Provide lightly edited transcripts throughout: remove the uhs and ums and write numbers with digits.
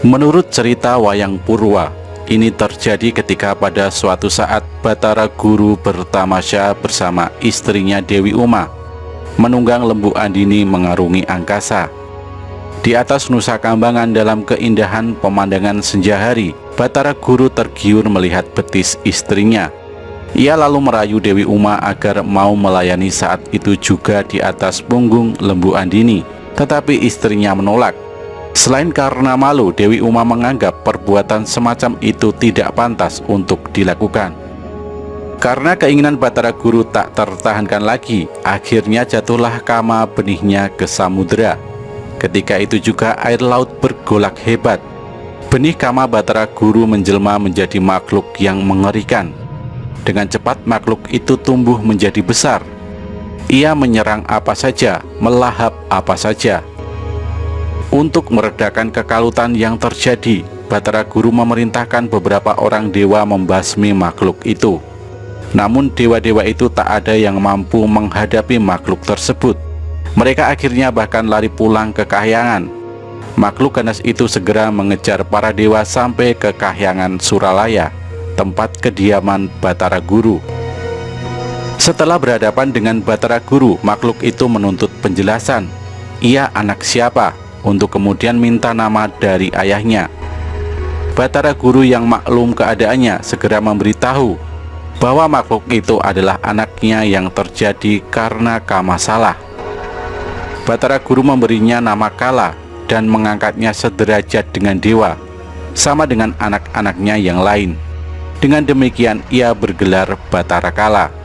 Menurut cerita Wayang Purwa, ini terjadi ketika pada suatu saat Batara Guru bertamasya bersama istrinya Dewi Uma, menunggang Lembu Andini mengarungi angkasa. Di atas Nusa Kambangan dalam keindahan pemandangan senja hari, Batara Guru tergiur melihat betis istrinya. Ia lalu merayu Dewi Uma agar mau melayani saat itu juga di atas punggung Lembu Andini, tetapi istrinya menolak. Selain karena malu, Dewi Uma menganggap perbuatan semacam itu tidak pantas untuk dilakukan. Karena keinginan Batara Guru tak tertahankan lagi, akhirnya jatuhlah Kama benihnya ke samudera. Ketika itu juga air laut bergolak hebat. Benih Kama Batara Guru menjelma menjadi makhluk yang mengerikan. Dengan cepat makhluk itu tumbuh menjadi besar. Ia menyerang apa saja, melahap apa saja. Untuk meredakan kekalutan yang terjadi, Batara Guru memerintahkan beberapa orang dewa membasmi makhluk itu. Namun dewa-dewa itu tak ada yang mampu menghadapi makhluk tersebut. Mereka akhirnya bahkan lari pulang ke kahyangan. Makhluk ganas itu segera mengejar para dewa sampai ke kahyangan Suralaya, tempat kediaman Batara Guru. Setelah berhadapan dengan Batara Guru, makhluk itu menuntut penjelasan. Ia anak siapa? Untuk kemudian minta nama dari ayahnya. Batara Guru yang maklum keadaannya segera memberitahu bahwa makhluk itu adalah anaknya yang terjadi karena Kama salah. Batara Guru memberinya nama Kala dan mengangkatnya sederajat dengan dewa, sama dengan anak-anaknya yang lain. Dengan demikian ia bergelar Batara Kala.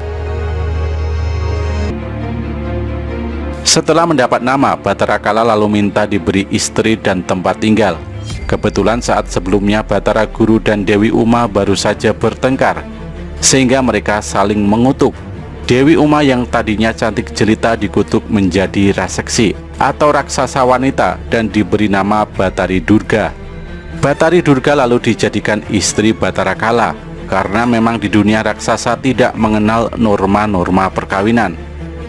Setelah mendapat nama, Batara Kala lalu minta diberi istri dan tempat tinggal. Kebetulan saat sebelumnya Batara Guru dan Dewi Uma baru saja bertengkar, sehingga mereka saling mengutuk. Dewi Uma yang tadinya cantik jelita dikutuk menjadi raseksi atau raksasa wanita dan diberi nama Batari Durga. Batari Durga lalu dijadikan istri Batara Kala, karena memang di dunia raksasa tidak mengenal norma-norma perkawinan.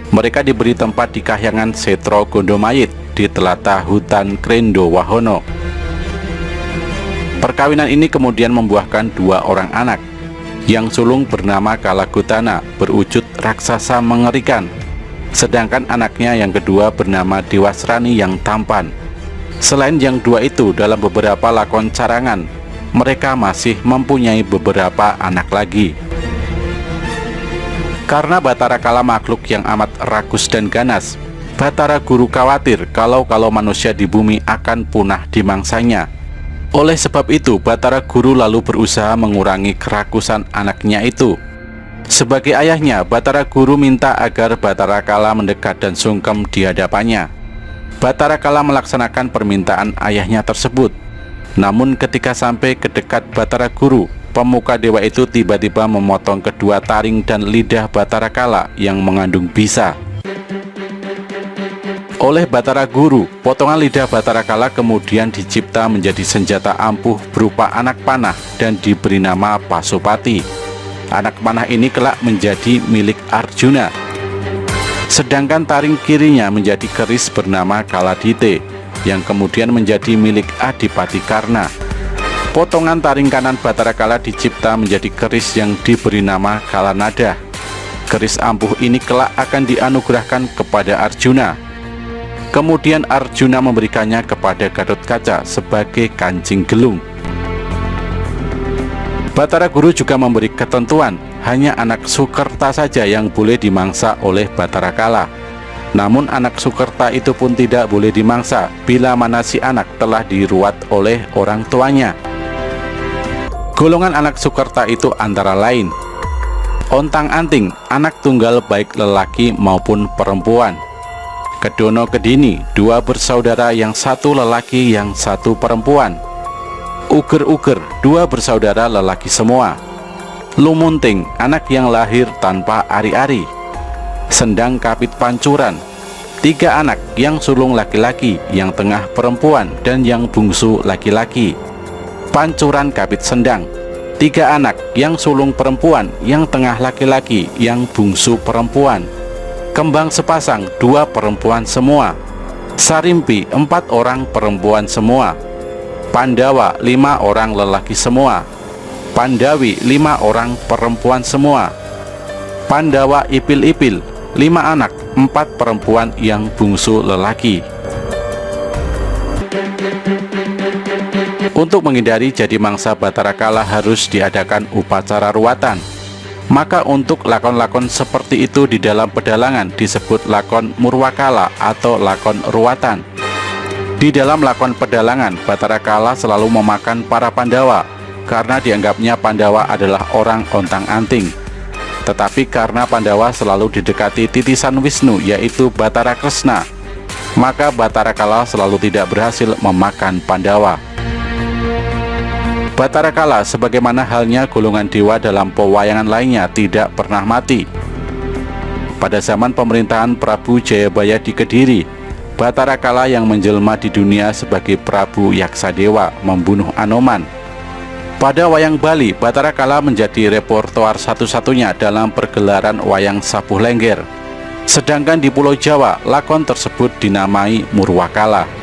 Mereka diberi tempat di kahyangan Setro Gondomayit di telatah hutan Krendo Wahono. Perkawinan ini kemudian membuahkan 2 orang anak. Yang sulung bernama Kalagutana, berwujud raksasa mengerikan. Sedangkan anaknya yang kedua bernama Dewasrani yang tampan. Selain yang 2 itu, dalam beberapa lakon carangan, mereka masih mempunyai beberapa anak lagi. Karena Batara Kala makhluk yang amat rakus dan ganas, Batara Guru khawatir kalau manusia di bumi akan punah di mangsanya. Oleh sebab itu, Batara Guru lalu berusaha mengurangi kerakusan anaknya itu. Sebagai ayahnya, Batara Guru minta agar Batara Kala mendekat dan sungkem di hadapannya. Batara Kala melaksanakan permintaan ayahnya tersebut. Namun ketika sampai ke dekat Batara Guru, pemuka dewa itu tiba-tiba memotong kedua taring dan lidah Batara Kala yang mengandung bisa. Oleh Batara Guru, potongan lidah Batara Kala kemudian dicipta menjadi senjata ampuh berupa anak panah dan diberi nama Pasupati. Anak panah ini kelak menjadi milik Arjuna. Sedangkan taring kirinya menjadi keris bernama Kaladite, yang kemudian menjadi milik Adipati Karna. Potongan taring kanan Batara Kala dicipta menjadi keris yang diberi nama Kalanada. Keris ampuh ini kelak akan dianugerahkan kepada Arjuna. Kemudian Arjuna memberikannya kepada Gatotkaca sebagai kancing gelung. Batara Guru juga memberi ketentuan, hanya anak Sukerta saja yang boleh dimangsa oleh Batara Kala. Namun anak Sukerta itu pun tidak boleh dimangsa bila mana si anak telah diruat oleh orang tuanya. Golongan anak Sukerta itu antara lain ontang-anting, anak tunggal baik lelaki maupun perempuan. Kedono Kedini, 2 bersaudara, yang 1 lelaki yang 1 perempuan. Uger-uger, 2 bersaudara lelaki semua. Lumunting, anak yang lahir tanpa ari-ari. Sendang Kapit Pancuran, 3 anak, yang sulung laki-laki, yang tengah perempuan, dan yang bungsu laki-laki. Pancuran Kapit Sendang, 3 anak, yang sulung perempuan, yang tengah laki-laki, yang bungsu perempuan. Kembang sepasang, 2 perempuan semua. Sarimpi, 4 orang perempuan semua. Pandawa 5 orang lelaki semua, Pandawi 5 orang perempuan semua, Pandawa ipil-ipil 5 anak, 4 perempuan yang bungsu lelaki. Untuk menghindari jadi mangsa Batara Kala harus diadakan upacara ruatan. Maka untuk lakon-lakon seperti itu di dalam pedalangan disebut lakon murwakala atau lakon ruatan. Di dalam lakon pedalangan, Batara Kala selalu memakan para Pandawa karena dianggapnya Pandawa adalah orang ontang-anting. Tetapi karena Pandawa selalu didekati titisan Wisnu yaitu Batara Kresna, maka Batara Kala selalu tidak berhasil memakan Pandawa. Batara Kala sebagaimana halnya golongan dewa dalam pewayangan lainnya tidak pernah mati. Pada zaman pemerintahan Prabu Jayabaya di Kediri, Batara Kala yang menjelma di dunia sebagai Prabu Yaksadewa membunuh Anoman. Pada wayang Bali, Batara Kala menjadi repertoar satu-satunya dalam pergelaran wayang Sabuh Lengger. Sedangkan di Pulau Jawa, lakon tersebut dinamai Murwakala.